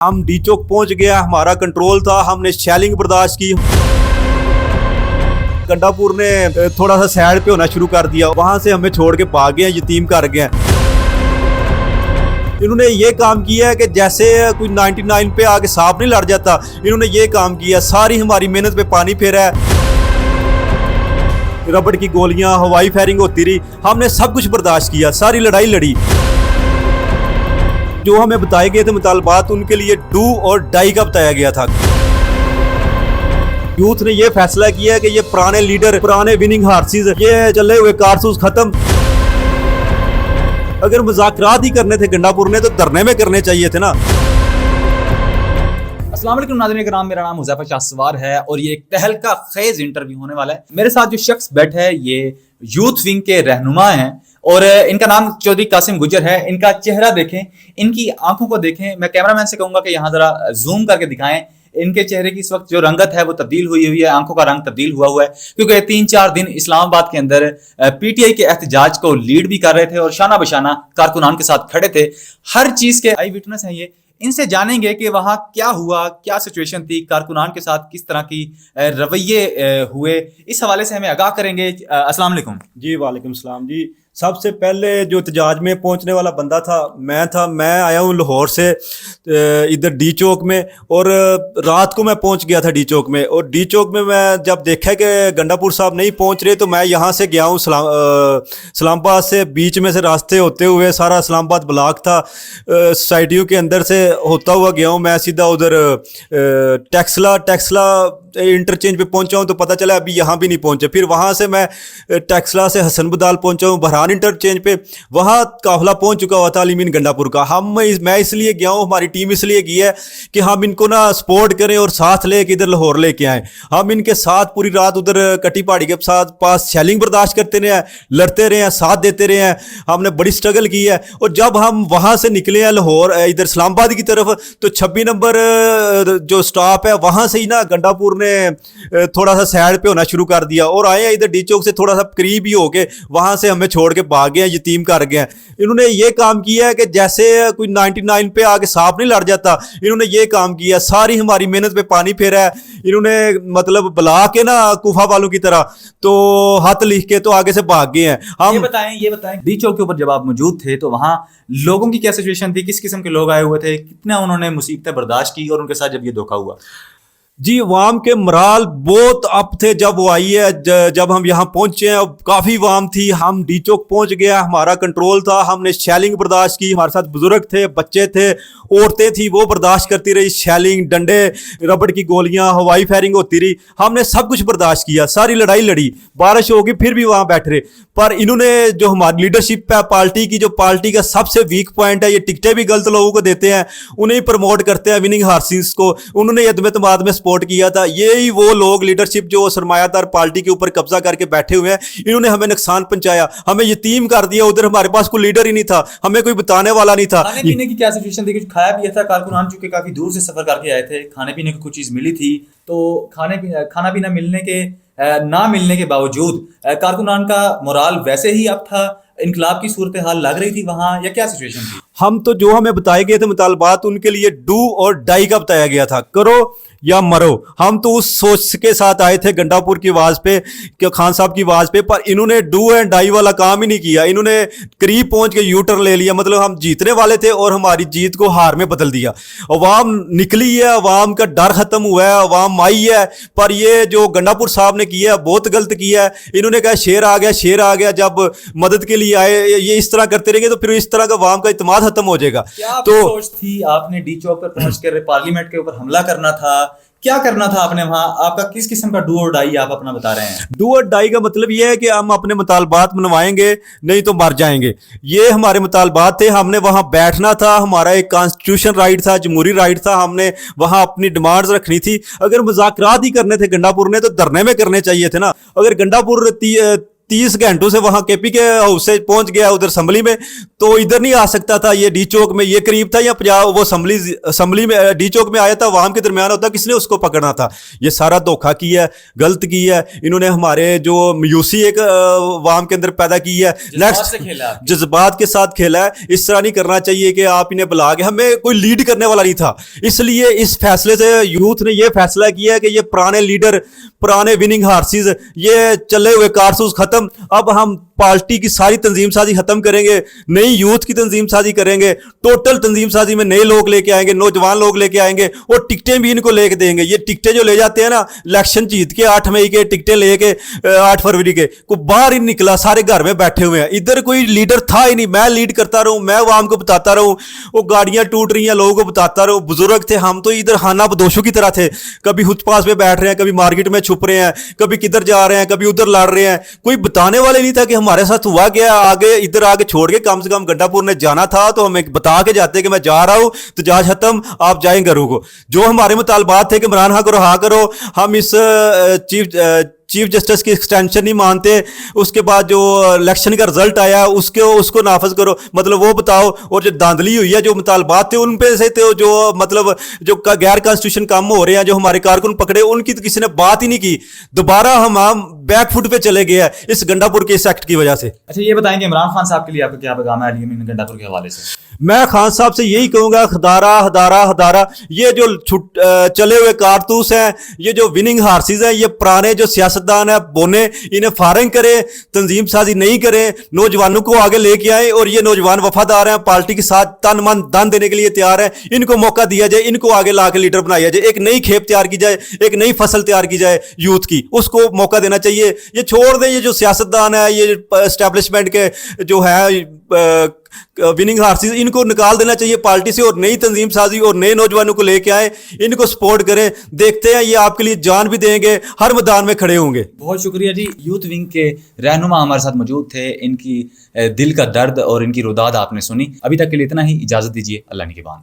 हम डी चौक पहुंच गया, हमारा कंट्रोल था, हमने शेलिंग बर्दाश्त की। गंडापुर ने थोड़ा सा साइड पे होना शुरू कर दिया, वहां से हमें छोड़ के भाग गए, यतीम कर गए। इन्होंने ये काम किया है कि जैसे कोई 99 पे आके सांप नहीं लड़ जाता, इन्होंने ये काम किया, सारी हमारी मेहनत पे पानी फेरा है। रबड़ की गोलियां, हवाई फायरिंग होती रही, हमने सब कुछ बर्दाश्त किया, सारी लड़ाई लड़ी। जो हमें बताए गए थे मुतालबात, उनके लिए डू और डाई का बताया गया था। यूथ ने ये फैसला किया है कि ये पुराने लीडर, पुराने विनिंग हार्सेस, ये चले हुए कारतूस खत्म। अगर मुज़ाकरात ही करने थे गंडापुर ने, तो धरने में करने चाहिए थे ना। अस्सलाम वालेकुम नाज़रीन कराम, मेरा नाम हुज़ैफा शाहसवार है और ये एक तहलका खेज इंटरव्यू होने वाला है। मेरे साथ जो शख्स बैठा है ये यूथ विंग के रहनुमा हैं और इनका नाम चौधरी कासिम गुजर है। इनका चेहरा देखें, इनकी आंखों को देखें। मैं कैमरामैन से कहूंगा कि यहाँ जरा जूम करके दिखाएं। इनके चेहरे की इस वक्त जो रंगत है वो तब्दील हुई है, आंखों का रंग तब्दील हुआ है, क्योंकि 3-4 दिन इस्लामाबाद के अंदर पीटीआई के एहतजाज को लीड भी कर रहे थे और शाना बशाना कारकुनान के साथ खड़े थे। हर चीज के आई विटनेस हैं ये। इनसे जानेंगे कि वहां क्या हुआ, क्या सिचुएशन थी, कारकुनान के साथ किस तरह की रवैये हुए, इस हवाले से हमें आगाह करेंगे। अस्सलाम वालेकुम। जी वालेकुम सलाम जी। सबसे पहले जो एहतजाज में पहुंचने वाला बंदा था, मैं आया हूँ लाहौर से इधर डी चौक में, और रात को मैं पहुंच गया था डी चौक में। और डी चौक में मैं जब देखा कि गंडापुर साहब नहीं पहुंच रहे, तो मैं यहाँ से गया हूँ इस्लामाबाद से, बीच में से रास्ते होते हुए, सारा इस्लामाबाद ब्लॉक था, सोसाइटियों के अंदर से होता हुआ गया हूँ मैं सीधा उधर टेक्सला इंटरचेंज पे पहुंचा हूँ, तो पता चला अभी यहाँ भी नहीं पहुंचे। फिर वहाँ से मैं टेक्सला से हसन बदाल पहुंचा हूँ, बहरान इंटरचेंज पे, वहाँ काफिला पहुंच चुका हुआ था अलीमीन गंडापुर का। मैं इसलिए गया हूँ, हमारी टीम इसलिए गई है कि हम इनको ना सपोर्ट करें और साथ लेके इधर लाहौर लेके आए। हम इनके साथ पूरी रात उधर कटी पहाड़ी के साथ पास शेलिंग बर्दाश्त करते रहे हैं, लड़ते रहे हैं, साथ देते रहे हैं, हमने बड़ी स्ट्रगल की है। और जब हम वहाँ से निकले हैं लाहौर इधर इस्लामाबाद की तरफ, तो 26 नंबर जो स्टॉप है वहाँ से ही ना गंडापुर ने थोड़ा सा साइड पे होना शुरू कर दिया और आए हैं इधर डी चौक से थोड़ा सा करीब ही होके, वहां से हमें छोड़ के भाग गए, यतीम कर गए। इन्होंने ये काम किया है कि जैसे कोई 99 पे आके सांप नहीं लड़ जाता, इन्होंने ये काम किया, सारी हमारी मेहनत पे पानी फेरा है। इन्होंने मतलब बुला के ना कुफा वालों की तरह तो हाथ लिख के तो आगे से भाग गए हैं। हम ये बताएं डी चौक के ऊपर जब आप मौजूद थे तो वहां लोगों की क्या सिचुएशन थी, किस किस्म के लोग आए हुए थे, कितना उन्होंने मुसीबतें बर्दाश्त की और उनके साथ जब ये धोखा हुआ? जी, वाम के मराल बहुत अप थे जब वो आई है। जब हम यहाँ पहुंचे हैं काफ़ी वाम थी। हम डी चौक पहुंच गया, हमारा कंट्रोल था, हमने शेलिंग बर्दाश्त की। हमारे साथ बुजुर्ग थे, बच्चे थे, औरतें थी, वो बर्दाश्त करती रही। शेलिंग, डंडे, रबड़ की गोलियां, हवाई फायरिंग होती रही, हमने सब कुछ बर्दाश्त किया, सारी लड़ाई लड़ी। बारिश होगी फिर भी वहाँ बैठ रहे। पर इन्होंने जो हमारी लीडरशिप है पार्टी की, जो पार्टी का सबसे वीक पॉइंट है, ये टिकटें भी गलत लोगों को देते हैं, उन्हें प्रमोट करते हैं विनिंग हार्सेस को। उन्होंने यदमतमाद में सपोर्ट किया था। यही वो लोग लीडरशिप जो सरमायादार पार्टी के ऊपर कब्जा करके बैठे हुए हैं, इन्होंने हमें नुकसान पहुंचाया, हमें यतीम कर दिया। उधर हमारे पास कोई लीडर ही नहीं था, हमें कोई बताने वाला नहीं था। खाने पीने की क्या सिचुएशन थी? कुछ खाया पिया था? कारकुनान चूंकि काफी दूर से सफर करके आए थे, खाने पीने की कुछ चीज मिली थी, तो खाना पीना ना मिलने के बावजूद कारकुनान का मोराल वैसे ही अप था, इनकलाब की सूरत हाल लग रही थी वहां, या क्या सिचुएशन थी? हम तो जो हमें बताए गए थे मुतालबात, उनके लिए डू और डाई का बताया गया था, करो या मरो। हम तो उस सोच के साथ आए थे गंडापुर की आवाज पे, कि खान साहब की आवाज पे, पर इन्होंने डू एंड डाई वाला काम ही नहीं किया। इन्होंने करीब पहुंच के यू टर्न ले लिया, मतलब हम जीतने वाले थे और हमारी जीत को हार में बदल दिया। अवाम निकली है, अवाम का डर खत्म हुआ है, अवाम आई है। पर ये जो गंडापुर साहब ने किया बहुत गलत किया है। इन्होंने कहा शेर आ गया, शेर आ गया। जब मदद के लिए आए, ये इस तरह करते रहेंगे तो फिर इस तरह का अवाम का इत्मीनान खत्म हो जाएगा। क्या तो सोच थी आपने डी चौक पर पहुंचकर पार्लियामेंट के ऊपर हमला करना था? क्या करना था आपने वहां? आपका किस किस्म का डू और डाई आप अपना बता रहे हैं? डू और डाई का मतलब ये है कि हम अपने मुतालबात मनवाएंगे, नहीं तो मर जाएंगे। ये हमारे मुतालबात थे। हमने वहां बैठना था, हमारा एक कॉन्स्टिट्यूशन राइट था, जमहूरी राइट था। हमने वहां अपनी डिमांड्स रखनी थी। अगर मुज़ाकरात ही करने थे गंडापुर ने, तो धरने में करने चाहिए थे ना। अगर गंडापुर 30 घंटों से वहां केपी के हाउस से पहुंच गया उधर असम्बली में, तो इधर नहीं आ सकता था, ये डी चौक में, ये करीब था, या पंजाब वो असम्बली में डी चौक में आया था, वहां के दरमियान होता, किसने उसको पकड़ना था। ये सारा धोखा किया है, गलत किया है इन्होंने, हमारे जो मायूसी एक वाम के अंदर पैदा की है, जज्बात के साथ खेला है। इस तरह नहीं करना चाहिए कि आप इन्हें बुला के, हमें कोई लीड करने वाला नहीं था, इसलिए इस फैसले से यूथ ने ये फैसला किया है कि ये पुराने लीडर, पुराने विनिंग हार्सेस, ये चले हुए कारतूस खत्म, अब हम पार्टी की सारी तंजीम साजी खत्म करेंगे, नई यूथ की तंजीम साजी करेंगे, टोटल तंजीम साजी में नए लोग लेके आएंगे, नौजवान लोग लेके आएंगे, और टिकटें भी इनको लेके देंगे। ये टिकटें जो ले जाते हैं ना, इलेक्शन जीत के 8 मई के टिकटें लेके 8 फरवरी के, को बाहर ही निकला, सारे घर में बैठे हुए हैं, इधर कोई लीडर था ही नहीं। मैं लीड करता रहूं, मैं वाम को बताता रहूं, वो गाड़ियां टूट रही हैं लोगों को बताता रहूं, बुजुर्ग थे, हम तो इधर खाना बदोशों की तरह थे, कभी फुटपाथ पे बैठ रहे हैं, कभी मार्केट में छुप रहे हैं, कभी किधर जा रहे हैं, कभी उधर लड़ रहे हैं, कोई बताने वाले नहीं था कि हमारे साथ हुआ क्या। आगे इधर आगे छोड़ के, कम से कम गंडापुर ने जाना था तो हमें बता के जाते कि मैं जा रहा हूं, तो जा खत्म, आप जाएं घरों को। जो हमारे मुतालबात थे कि इमरान खान को रहा करो, हम इस चीफ जस्टिस की एक्सटेंशन नहीं मानते, उसके बाद जो इलेक्शन का रिजल्ट आया उसको नाफज करो, मतलब वो बताओ, और जो धांधली हुई है, जो मुतालबात थे उन पे से थे, जो मतलब जो गैर कॉन्स्टिट्यूशन काम हो रहे हैं, जो हमारे कारकुन पकड़े, उनकी तो किसी ने बात ही नहीं की। दोबारा हम बैक फुट पे चले गए हैं इस गंडापुर के इस एक्ट की वजह से। अच्छा, ये बताएंगे इमरान खान साहब के लिए आपका क्या पैगाम है अली गंडापुर के हवाले से? मैं खान साहब से यही कहूंगा, हदारा हदारा हदारा, ये जो चले हुए कारतूस हैं, ये जो विनिंग हार्सेस हैं, ये पुराने जो सियासतदान है बोने, इन्हें फायरिंग करें, तंजीम साजी नहीं करें, नौजवानों को आगे लेके आए, और ये नौजवान वफादार हैं, पार्टी के साथ तन मन धन देने के लिए तैयार है, इनको मौका दिया जाए, इनको आगे ला के लीडर बनाया जाए, एक नई खेप तैयार की जाए, एक नई फसल तैयार की जाए यूथ की, उसको मौका देना चाहिए। ये छोड़ दें, ये जो सियासतदान है, ये एस्टैब्लिशमेंट के जो है विनिंग हार्सेस, इनको निकाल देना चाहिए पार्टी से, और नई तंजीम साजी और नए नौजवानों को लेके आए, इनको सपोर्ट करें। देखते हैं, ये आपके लिए जान भी देंगे, हर मैदान में खड़े होंगे। बहुत शुक्रिया जी। यूथ विंग के रहनुमा हमारे साथ मौजूद थे, इनकी दिल का दर्द और इनकी रुदाद आपने सुनी। अभी तक के लिए इतना ही, इजाजत दीजिए, अल्लाह निगहबान।